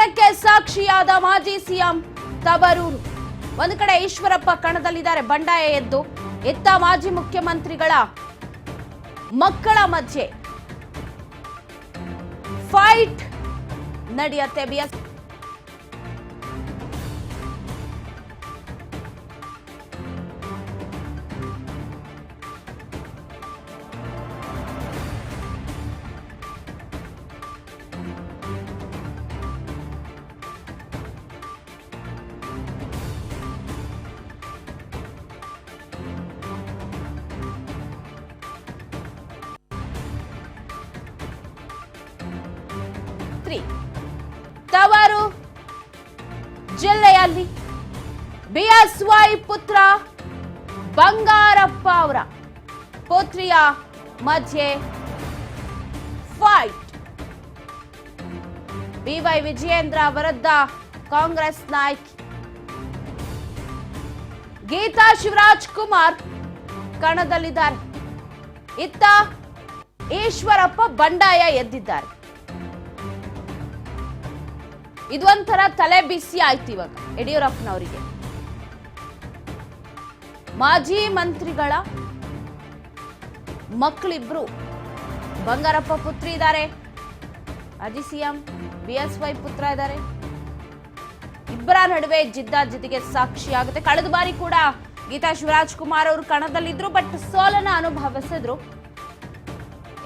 ಘಟನೆಗೆ ಸಾಕ್ಷಿಯಾದ ಮಾಜಿ ಸಿಎಂ ತವರೂರು. ಒಂದು ಕಡೆ ಈಶ್ವರಪ್ಪ ಕಣದಲ್ಲಿದ್ದಾರೆ, ಬಂಡಾಯ ಎದ್ದು ಎತ್ತ ಮಾಜಿ ಮುಖ್ಯಮಂತ್ರಿಗಳ ಮಕ್ಕಳ ಮಧ್ಯೆ ಫೈಟ್ ನಡೆಯುತ್ತೆ. ಬಿಎಸ್ ತವರು ಜಿಲ್ಲೆಯಲ್ಲಿ ಬಿಎಸ್ವೈ ಪುತ್ರ ಬಂಗಾರಪ್ಪ ಅವರ ಪುತ್ರಿಯ ಮಧ್ಯೆ ಫೈಟ್. ಬಿವೈ ವಿಜಯೇಂದ್ರ ವಿರುದ್ಧ ಕಾಂಗ್ರೆಸ್ ನಾಯಕಿ ಗೀತಾ ಶಿವರಾಜ್ ಕುಮಾರ್ ಕಣದಲ್ಲಿದ್ದಾರೆ. ಇತ್ತ ಈಶ್ವರಪ್ಪ ಬಂಡಾಯ ಎದ್ದಿದ್ದಾರೆ. ಇದೊಂಥರ ತಲೆ ಬಿಸಿ ಆಯ್ತು ಇವಾಗ ಯಡಿಯೂರಪ್ಪನವರಿಗೆ. ಮಾಜಿ ಮಂತ್ರಿಗಳ ಮಕ್ಕಳಿಬ್ರು, ಬಂಗಾರಪ್ಪ ಪುತ್ರಿ ಇದ್ದಾರೆ, ಮಾಜಿ ಸಿಎಂ ಬಿಎಸ್ವೈ ಪುತ್ರ ಇದ್ದಾರೆ. ಇಬ್ಬರ ನಡುವೆ ಜಿದ್ದಾಜಿದ್ದಿಗೆ ಸಾಕ್ಷಿಯಾಗುತ್ತೆ. ಕಳೆದ ಬಾರಿ ಕೂಡ ಗೀತಾ ಶಿವರಾಜ್ ಕುಮಾರ್ ಅವರು ಕಣದಲ್ಲಿದ್ರು, ಬಟ್ ಸೋಲನ್ನ ಅನುಭವಿಸಿದ್ರು.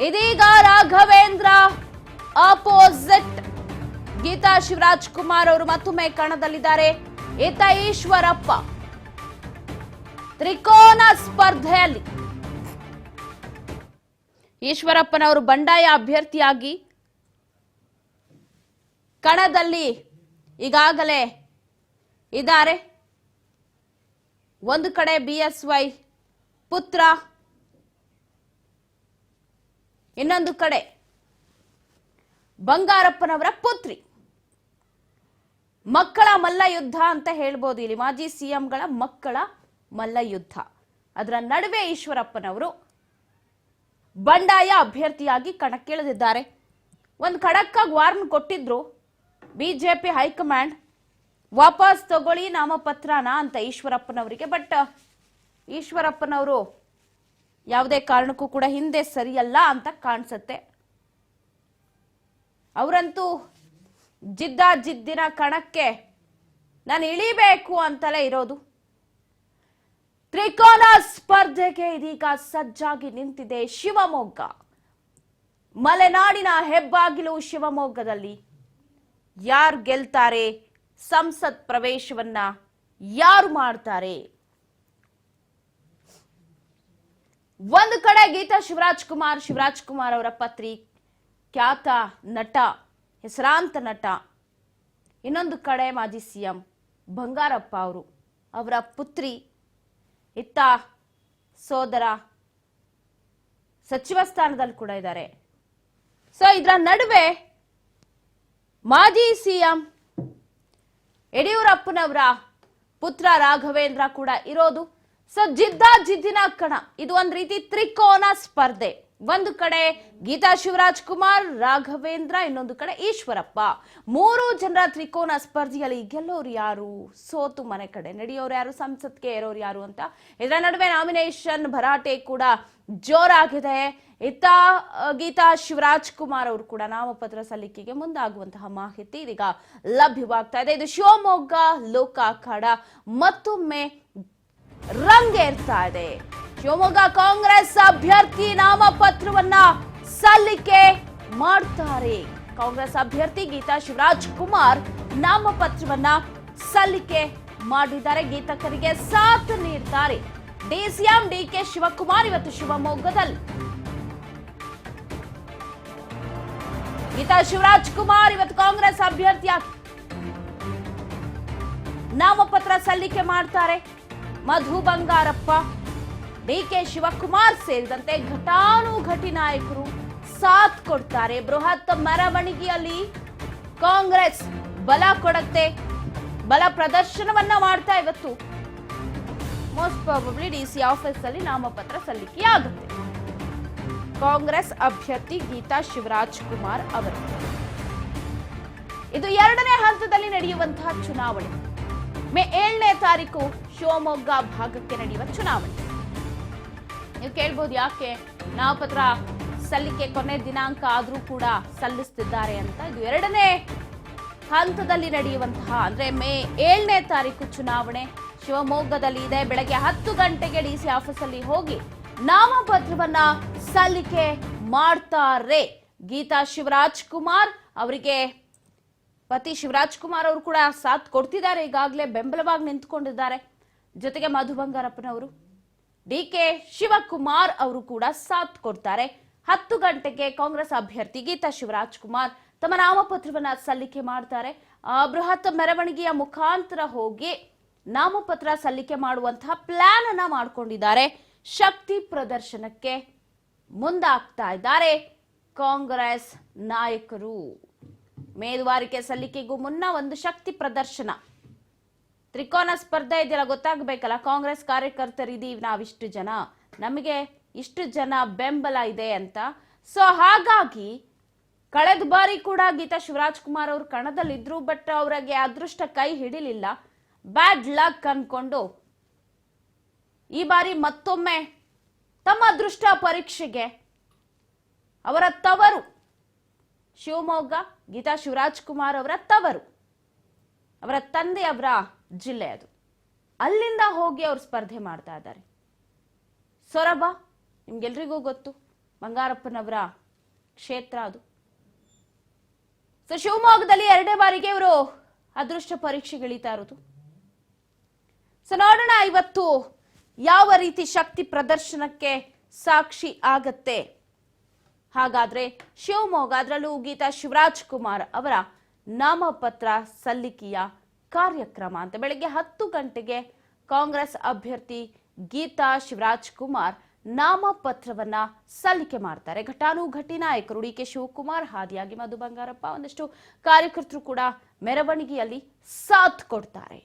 ಇದೀಗ ರಾಘವೇಂದ್ರ ಆಪೋಸಿಟ್ ಗೀತಾ ಶಿವರಾಜ್ ಕುಮಾರ್ ಅವರು ಮತ್ತೊಮ್ಮೆ ಕಣದಲ್ಲಿದ್ದಾರೆ. ಈತ ಈಶ್ವರಪ್ಪ ತ್ರಿಕೋನ ಸ್ಪರ್ಧೆಯಲ್ಲಿ ಈಶ್ವರಪ್ಪನವರು ಬಂಡಾಯ ಅಭ್ಯರ್ಥಿಯಾಗಿ ಕಣದಲ್ಲಿ ಈಗಾಗಲೇ ಇದ್ದಾರೆ. ಒಂದು ಕಡೆ ಬಿಎಸ್ವೈ ಪುತ್ರ, ಇನ್ನೊಂದು ಕಡೆ ಬಂಗಾರಪ್ಪನವರ ಪುತ್ರಿ. ಮಕ್ಕಳ ಮಲ್ಲ ಯುದ್ಧ ಅಂತ ಹೇಳ್ಬೋದು ಇಲ್ಲಿ, ಮಾಜಿ ಸಿಎಂಗಳ ಮಕ್ಕಳ ಮಲ್ಲ ಯುದ್ಧ. ಅದರ ನಡುವೆ ಈಶ್ವರಪ್ಪನವರು ಬಂಡಾಯ ಅಭ್ಯರ್ಥಿಯಾಗಿ ಕಣಕ್ಕಿಳಿದಿದ್ದಾರೆ. ಒಂದು ಖಡಕ್ಕಾಗಿ ವಾರ್ನ್ ಕೊಟ್ಟಿದ್ರು ಬಿಜೆಪಿ ಹೈಕಮಾಂಡ್, ವಾಪಸ್ ತಗೊಳ್ಳಿ ನಾಮಪತ್ರನ ಅಂತ ಈಶ್ವರಪ್ಪನವರಿಗೆ. ಬಟ್ ಈಶ್ವರಪ್ಪನವರು ಯಾವುದೇ ಕಾರಣಕ್ಕೂ ಕೂಡ ಹಿಂದೆ ಸರಿಯಲ್ಲ ಅಂತ ಕಾಣಿಸುತ್ತೆ. ಅವರಂತೂ ಜಿದ್ದಿನ ಕಣಕ್ಕೆ ನಾನು ಇಳಿಬೇಕು ಅಂತಲೇ ಇರೋದು. ತ್ರಿಕೋನ ಸ್ಪರ್ಧೆಗೆ ಇದೀಗ ಸಜ್ಜಾಗಿ ನಿಂತಿದೆ ಶಿವಮೊಗ್ಗ. ಮಲೆನಾಡಿನ ಹೆಬ್ಬಾಗಿಲು ಶಿವಮೊಗ್ಗದಲ್ಲಿ ಯಾರು ಗೆಲ್ತಾರೆ, ಸಂಸತ್ ಪ್ರವೇಶವನ್ನ ಯಾರು ಮಾಡ್ತಾರೆ? ಒಂದು ಕಡೆ ಗೀತಾ ಶಿವರಾಜ್ ಕುಮಾರ್ ಅವರ ಪತ್ರಿ, ಖ್ಯಾತ ನಟ, ಹೆಸರಾಂತ ನಟ. ಇನ್ನೊಂದು ಕಡೆ ಮಾಜಿ ಸಿಎಂ ಬಂಗಾರಪ್ಪ ಅವರು, ಅವರ ಪುತ್ರಿ. ಇತ್ತ ಸೋದರ ಸಚಿವ ಸ್ಥಾನದಲ್ಲಿ ಕೂಡ ಇದ್ದಾರೆ. ಸೊ ಇದರ ನಡುವೆ ಮಾಜಿ ಸಿಎಂ ಯಡಿಯೂರಪ್ಪನವರ ಪುತ್ರ ರಾಘವೇಂದ್ರ ಕೂಡ ಇರೋದು. ಸೊ ಜಿದ್ದಿನ ಕಣ. ಇದು ಒಂದ್ ರೀತಿ ತ್ರಿಕೋನ ಸ್ಪರ್ಧೆ. ಒಂದು ಕಡೆ ಗೀತಾ ಶಿವರಾಜ್ ಕುಮಾರ್, ರಾಘವೇಂದ್ರ, ಇನ್ನೊಂದು ಕಡೆ ಈಶ್ವರಪ್ಪ. ಮೂರು ಜನರ ತ್ರಿಕೋನ ಸ್ಪರ್ಧೆಯಲ್ಲಿ ಗೆಲ್ಲೋರು ಯಾರು, ಸೋತು ಮನೆ ಕಡೆ ನಡೆಯೋರು ಯಾರು, ಸಂಸತ್ಗೆ ಏರೋರು ಯಾರು ಅಂತ. ಇದರ ನಡುವೆ ನಾಮಿನೇಷನ್ ಭರಾಟೆ ಕೂಡ ಜೋರಾಗಿದೆ. ಇತ್ತ ಗೀತಾ ಶಿವರಾಜ್ ಕುಮಾರ್ ಅವರು ಕೂಡ ನಾಮಪತ್ರ ಸಲ್ಲಿಕೆಗೆ ಮುಂದಾಗುವಂತಹ ಮಾಹಿತಿ ಇದೀಗ ಲಭ್ಯವಾಗ್ತಾ ಇದೆ. ಇದು ಶಿವಮೊಗ್ಗ ಲೋಕ ಅಖಾಡ ಮತ್ತೊಮ್ಮೆ ರಂಗೇರ್ತಾ ಇದೆ. ಶಿವಮೊಗ್ಗ ಕಾಂಗ್ರೆಸ್ ಅಭ್ಯರ್ಥಿ ನಾಮಪತ್ರವನ್ನ ಸಲ್ಲಿಕೆ ಮಾಡ್ತಾರೆ. ಕಾಂಗ್ರೆಸ್ ಅಭ್ಯರ್ಥಿ ಗೀತಾ ಶಿವರಾಜ್ ಕುಮಾರ್ ನಾಮಪತ್ರವನ್ನ ಸಲ್ಲಿಕೆ ಮಾಡಿದ್ದಾರೆ. ಗೀತಕರಿಗೆ ಸಾಥ್ ನೀಡ್ತಾರೆ ಡಿಸಿಎಂ ಡಿಕೆ ಶಿವಕುಮಾರ್. ಇವತ್ತು ಶಿವಮೊಗ್ಗದಲ್ಲಿ ಗೀತಾ ಶಿವರಾಜ್ ಕುಮಾರ್ ಇವತ್ತು ಕಾಂಗ್ರೆಸ್ ಅಭ್ಯರ್ಥಿಯಾಗಿ ನಾಮಪತ್ರ ಸಲ್ಲಿಕೆ ಮಾಡ್ತಾರೆ. ಮಧು ಬಂಗಾರಪ್ಪ, ಡಿಕೆ ಶಿವಕುಮಾರ್ ಸೇರಿದಂತೆ ಘಟಾನುಘಟಿ ನಾಯಕರು ಸಾಥ್ ಕೊಡ್ತಾರೆ. ಬೃಹತ್ ಮೆರವಣಿಗೆಯಲ್ಲಿ ಕಾಂಗ್ರೆಸ್ ಬಲ ಕೊಡುತ್ತೆ, ಬಲ ಪ್ರದರ್ಶನವನ್ನ ಮಾಡ್ತಾ ಇವತ್ತು ಮೋಸ್ಟ್ ಪ್ರಾಬಬ್ಲಿ ಡಿಸಿ ಆಫೀಸ್ ಅಲ್ಲಿ ನಾಮಪತ್ರ ಸಲ್ಲಿಕೆಯಾಗುತ್ತೆ ಕಾಂಗ್ರೆಸ್ ಅಭ್ಯರ್ಥಿ ಗೀತಾ ಶಿವರಾಜ್ ಕುಮಾರ್ ಅವರು. ಇದು 2ನೇ ಹಂತದಲ್ಲಿ ನಡೆಯುವಂತಹ ಚುನಾವಣೆ. ಮೇ 7ನೇ ತಾರೀಕು ಶಿವಮೊಗ್ಗ ಭಾಗಕ್ಕೆ ನಡೆಯುವ ಚುನಾವಣೆ. ನೀವು ಕೇಳ್ಬೋದು ಯಾಕೆ ನಾಮಪತ್ರ ಸಲ್ಲಿಕೆ ಕೊನೆ ದಿನಾಂಕ ಆದ್ರೂ ಕೂಡ ಸಲ್ಲಿಸ್ತಿದ್ದಾರೆ ಅಂತ. ಇದು 2ನೇ ಹಂತದಲ್ಲಿ ನಡೆಯುವಂತಹ ಅಂದ್ರೆ ಮೇ 7ನೇ ತಾರೀಕು ಚುನಾವಣೆ ಶಿವಮೊಗ್ಗದಲ್ಲಿ ಇದೆ. ಬೆಳಗ್ಗೆ 10 ಗಂಟೆಗೆ ಡಿಸಿ ಆಫೀಸಲ್ಲಿ ಹೋಗಿ ನಾಮಪತ್ರವನ್ನ ಸಲ್ಲಿಕೆ ಮಾಡ್ತಾರೆ. ಗೀತಾ ಶಿವರಾಜ್ ಕುಮಾರ್ ಅವರಿಗೆ ಪತಿ ಶಿವರಾಜ್ ಕುಮಾರ್ ಅವರು ಕೂಡ ಸಾಥ್ ಕೊಡ್ತಿದ್ದಾರೆ, ಈಗಾಗಲೇ ಬೆಂಬಲವಾಗಿ ನಿಂತ್ಕೊಂಡಿದ್ದಾರೆ. ಜೊತೆಗೆ ಮಧು ಬಂಗಾರಪ್ಪನವರು, ಡಿಕೆ ಶಿವಕುಮಾರ್ ಅವರು ಕೂಡ ಸಾಥ್ ಕೊಡ್ತಾರೆ. 10 ಗಂಟೆಗೆ ಕಾಂಗ್ರೆಸ್ ಅಭ್ಯರ್ಥಿ ಗೀತಾ ಶಿವರಾಜ್ ಕುಮಾರ್ ತಮ್ಮ ನಾಮಪತ್ರವನ್ನ ಸಲ್ಲಿಕೆ ಮಾಡ್ತಾರೆ. ಬೃಹತ್ ಮೆರವಣಿಗೆಯ ಮುಖಾಂತರ ಹೋಗಿ ನಾಮಪತ್ರ ಸಲ್ಲಿಕೆ ಮಾಡುವಂತಹ ಪ್ಲಾನ್ ಅನ್ನ ಮಾಡ್ಕೊಂಡಿದ್ದಾರೆ. ಶಕ್ತಿ ಪ್ರದರ್ಶನಕ್ಕೆ ಮುಂದಾಗ್ತಾ ಇದ್ದಾರೆ ಕಾಂಗ್ರೆಸ್ ನಾಯಕರು. ಉಮೇದುವಾರಿಕೆ ಸಲ್ಲಿಕೆಗೂ ಮುನ್ನ ಒಂದು ಶಕ್ತಿ ಪ್ರದರ್ಶನ, ತ್ರಿಕೋನ ಸ್ಪರ್ಧೆ ಇದೆಯಲ್ಲ, ಗೊತ್ತಾಗಬೇಕಲ್ಲ. ಕಾಂಗ್ರೆಸ್ ಕಾರ್ಯಕರ್ತರಿದೀವಿ ನಾವಿಷ್ಟು ಜನ, ನಮಗೆ ಇಷ್ಟು ಜನ ಬೆಂಬಲ ಇದೆ ಅಂತ. ಸೊ ಹಾಗಾಗಿ ಕಳೆದ ಬಾರಿ ಕೂಡ ಗೀತಾ ಶಿವರಾಜ್ ಕುಮಾರ್ ಅವರು ಕಣದಲ್ಲಿದ್ರು, ಬಟ್ ಅವರಿಗೆ ಅದೃಷ್ಟ ಕೈ ಹಿಡಿಲಿಲ್ಲ, ಬ್ಯಾಡ್ ಲಕ್ ಅನ್ಕೊಂಡು ಈ ಬಾರಿ ಮತ್ತೊಮ್ಮೆ ತಮ್ಮ ಅದೃಷ್ಟ ಪರೀಕ್ಷೆಗೆ ಅವರ ತವರು ಶಿವಮೊಗ್ಗ, ಗೀತಾ ಶಿವರಾಜ್ ಕುಮಾರ್ ಅವರ ತವರು, ಅವರ ತಂದೆಯವರ ಜಿಲ್ಲೆ ಅದು, ಅಲ್ಲಿಂದ ಹೋಗಿ ಅವರು ಸ್ಪರ್ಧೆ ಮಾಡ್ತಾ ಇದ್ದಾರೆ. ಸೊರಬ ನಿಮ್ಗೆಲ್ರಿಗೂ ಗೊತ್ತು, ಬಂಗಾರಪ್ಪನವರ ಕ್ಷೇತ್ರ ಅದು. ಸೊ ಶಿವಮೊಗ್ಗದಲ್ಲಿ 2ನೇ ಬಾರಿಗೆ ಇವರು ಅದೃಷ್ಟ ಪರೀಕ್ಷೆಗಿಳಿತಾ ಇರೋದು. ಸೊ ನೋಡೋಣ ಇವತ್ತು ಯಾವ ರೀತಿ ಶಕ್ತಿ ಪ್ರದರ್ಶನಕ್ಕೆ ಸಾಕ್ಷಿ ಆಗತ್ತೆ. ಹಾಗಾದ್ರೆ ಶಿವಮೊಗ್ಗ, ಅದರಲ್ಲೂ ಗೀತಾ ಶಿವರಾಜ್ ಕುಮಾರ್ ಅವರ ನಾಮಪತ್ರ ಸಲ್ಲಿಕೆಯ ಕಾರ್ಯಕ್ರಮ ಅಂತ ಬೆಳಗ್ಗೆ 10 ಗಂಟೆಗೆ ಕಾಂಗ್ರೆಸ್ ಅಭ್ಯರ್ಥಿ ಗೀತಾ ಶಿವರಾಜ್ ಕುಮಾರ್ ನಾಮಪತ್ರವನ್ನ ಸಲ್ಲಿಕೆ ಮಾಡ್ತಾರೆ. ಘಟಾನುಘಟಿ ನಾಯಕರು ಡಿಕೆ ಶಿವಕುಮಾರ್, ಹಾದಿಯಾಗಿ ಮಧು ಬಂಗಾರಪ್ಪ, ಒಂದಷ್ಟು ಕಾರ್ಯಕರ್ತರು ಕೂಡ ಮೆರವಣಿಗೆಯಲ್ಲಿ ಸಾಥ್ ಕೊಡ್ತಾರೆ.